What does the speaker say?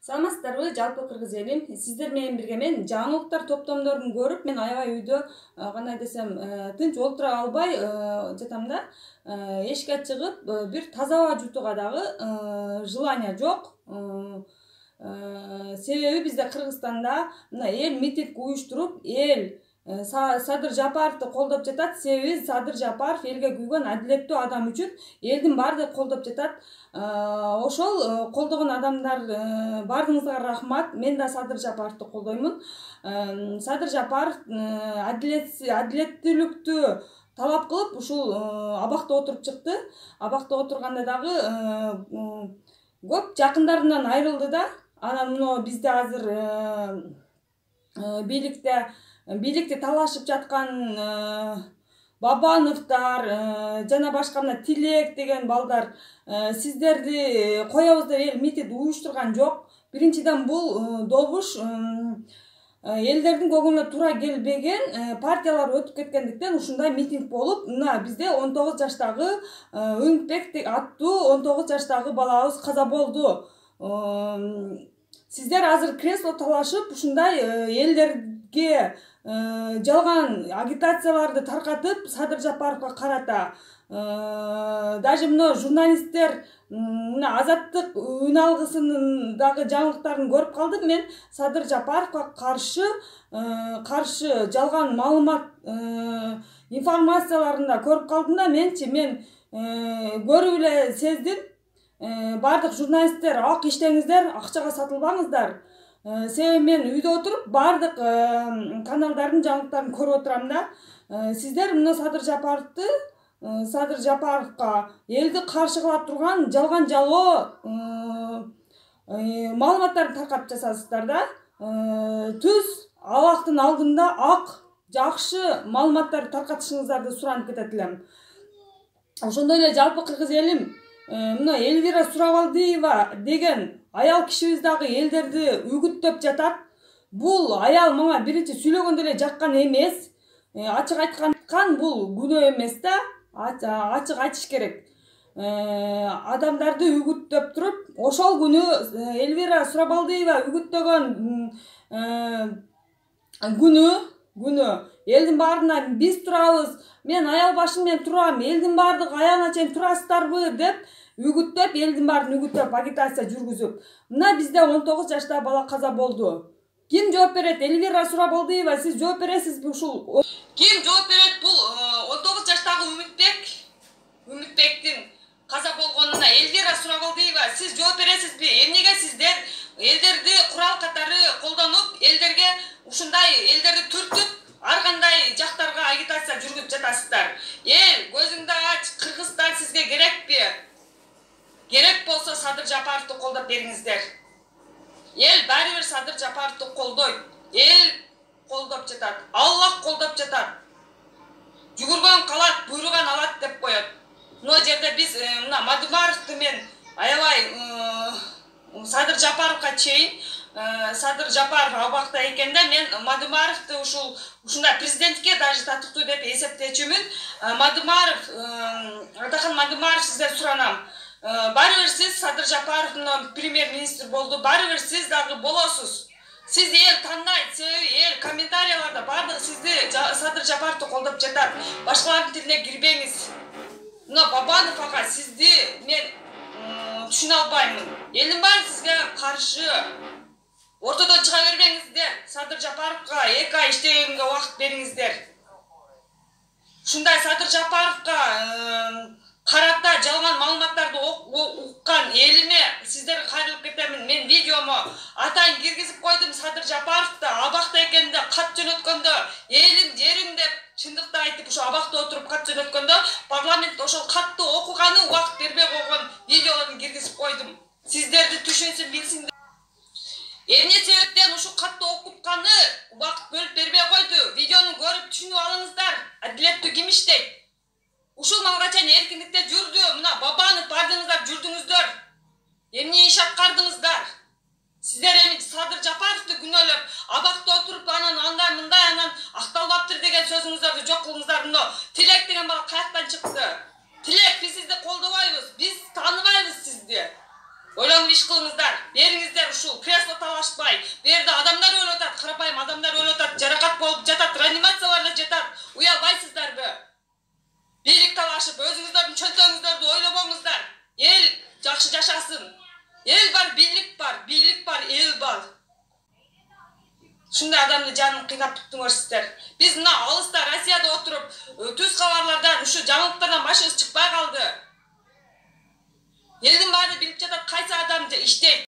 Саламатсыздарбы, жалпы кыргыз элим. Сиздер менен бирге мен жаңылыктар топтомдорун көрүп, мен аябай үйдө кандай десем, тынч олтура албай жатам да. Эшикке чыгып, бир таза аба жутууга дагы желание жок. Себеби бизде Кыргызстанда мына эл митинг уюштуруп, эл Садыр Жапаровду колдоп жатат. Себеби Садыр Жапаров элге күйгөн адилеттүү адам үчүн элдин баардыгы колдоп жатат. Ошол колдогон адамдар баардыгыңызга рахмат. Мен да Садыр Жапаровду колдоймун. Садыр Жапаров адилеттүүлүктү талап кылып ушул абакта отуруп чыкты. Абакта отурганда дагы көп жакындарынан айрылды да. Анан мына бизде азыр бийликти талашып жаткан Бабановдар жана башка мына Тилек деген балдар сиздерди коебуз деп эл митинг уюштурган жок. Биринчиден бул добуш элдердин көңүлүнө туура келбеген партиялар өтүп кеткендиктен ушундай митинг болуп, мына бизде 19 жаштагы Өңүтбек аттуу 19 жаштагы балабыз каза болду. Сиздер азыр кресло талашып ушундай элдерге жалган агитацияларды таркатып Садыр Жапаровго карата даже мына журналисттер мына Азаттык үн алгысынын дагы жаңылыктарын көрүп калдым. Мен Садыр Жапаровго каршы жалган маалымат информацияларын да көрүп калдым да. Мен көрүп эле сездим. Бардык журналисттер ак иштеңиздер, акчага сатылбаңыздар. Себеби мен үйдө отуруп бардык каналдардын жаңылыктарын көрүп отурам да. Сиздер мына Садыр Жапаровго элди каршы кыла турган жалган жалоо маалыматтарды таркатып жасайсыздар да. Түз абактын алдында ак, жакшы маалыматтарды таркатышыңыздарды суранып кетет элем. Ошондой эле жалпы кыргыз элим, мына Эльвира Сурабалдиева деген аял кишибиз дагы элдерди үгүттөп жатат. Бул аял мага биринчи сүйлөгөндө эле жаккан эмес. Ачык айткан бул күнөө эмес да. Ачык айтыш керек. Адамдарды үгүттөп туруп, ошол күнү Эльвира Сурабалдиева үгүттөгөн күнү элдин баарына биз турабыз, мен аял башым менен турам, элдин баардыгы аягына чейин турасыздарбы деп үгүттөп, элдин баарын үгүттөп агитация жүргүзүп. Мына бизде 19 жаштагы бала каза болду. Ким жооп берет? Эльвира Сурабалдиева, сиз жооп бересизби ушул? Ким жооп берет бул 19 жаштагы Үмүтбектин каза болгонуна? Эльвира Сурабалдиева, сиз жооп бересизби? Эмнеге сиздер элдерди курал катары колдонуп, элдерге ушундай элдерди түртүп, ар кандай жактарга агитация жүргүзүп жатасыздар? Эл, көзүңдү ач, кыргызстан сизге керекпи? Керек болсо Садыр Жапаровду колдоп бериңиздер. Эл баары бир Садыр Жапаровду колдойт. Эл колдоп жатат. Аллах колдоп жатат. Жүгүргөн калат, буйруган алат деп коет. Мына жерде биз мына Мадумаровду мен аябай Садыр Жапаровго чейин, Садыр Жапаров абакта экенде мен Мадумаровду ушундай президентке даже татыктуу деп эсептечүмүн. Атахан Мадумаров, сизден суранам. Баары бир сиз Садыр Жапаровдун премьер-министр болду, баары бир сиз дагы болосуз. Сиз эл тандайт, себеби эл комментарияларда баардыгы сизди Садыр Жапаровду колдоп жатат. Башкалардын тилине кирбеңиз. Мына Бабанов ага, сизди мен түшүнө албаймын. Элдин баары сизге каршы. Ортодон чыга бербеңиздер. Садыр Жапаровго 2 ай иштегенге убакыт бериңиздер. Ушундай Садыр Жапаровго карата жалган маалыматтарды уккан элиме сиздерге кайрылып кетемин. Мен видеому атайын киргизип койдум. Садыр Жапаровду абакта экенде кат жөнөткөндө, элим жерим деп чындыкты айтып ушу абакта отуруп кат жөнөткөндө, парламент ошол катты окуганы убакыт бербей койгон видеолорун киргизип койдум. Сиздерди түшүнсүн, билсин. Эмне себептен ушу катты окутканы убакыт бөлүп бербей койду? Видеону көрүп түшүнүп алыңыздар. Адилеттүү ким иштейт? Ушул малга чейин эркиндикте жүрдү. Мына Бабанов бардыңыздар, жүрдүңүздөр. Эмне иш аткардыңыздар? Сиздер эми Садыр Жапаровду күнөөлөп, абакта отуруп, андай мындай, анан акталбаптыр деген сөзүңүздөрдү жок кылыңыздар. Мына Тилек деген бала каяктан чыкты? Тилек, биз сизди колдобойбуз, биз тааныбайбыз сизди. Ойлонуп иш кылыңыздар. Бериңиздер ушул кресло талашпай. Бу жерде адамдар өлүп атат, карапайым адамдар өлүп атат, жаракат болуп жатат, реанимацияларда жатат. Уялбайсыздарбы? Бийлик талашып, өзүңүздөрдүн чөнтөгүңүздөрдү ойлобоңуздар. Эл жакшы жашасын. Эл бар, бийлик бар, эл бар. Шундай адамды жанын кыйнап туттуңар сиздер. Биз мына алыста Россияда отуруп, түз кабарлардан, ушу жаңылыктардан башыбыз чыкпай калды. Элдин баары билип жатат кайсы адам иштейт,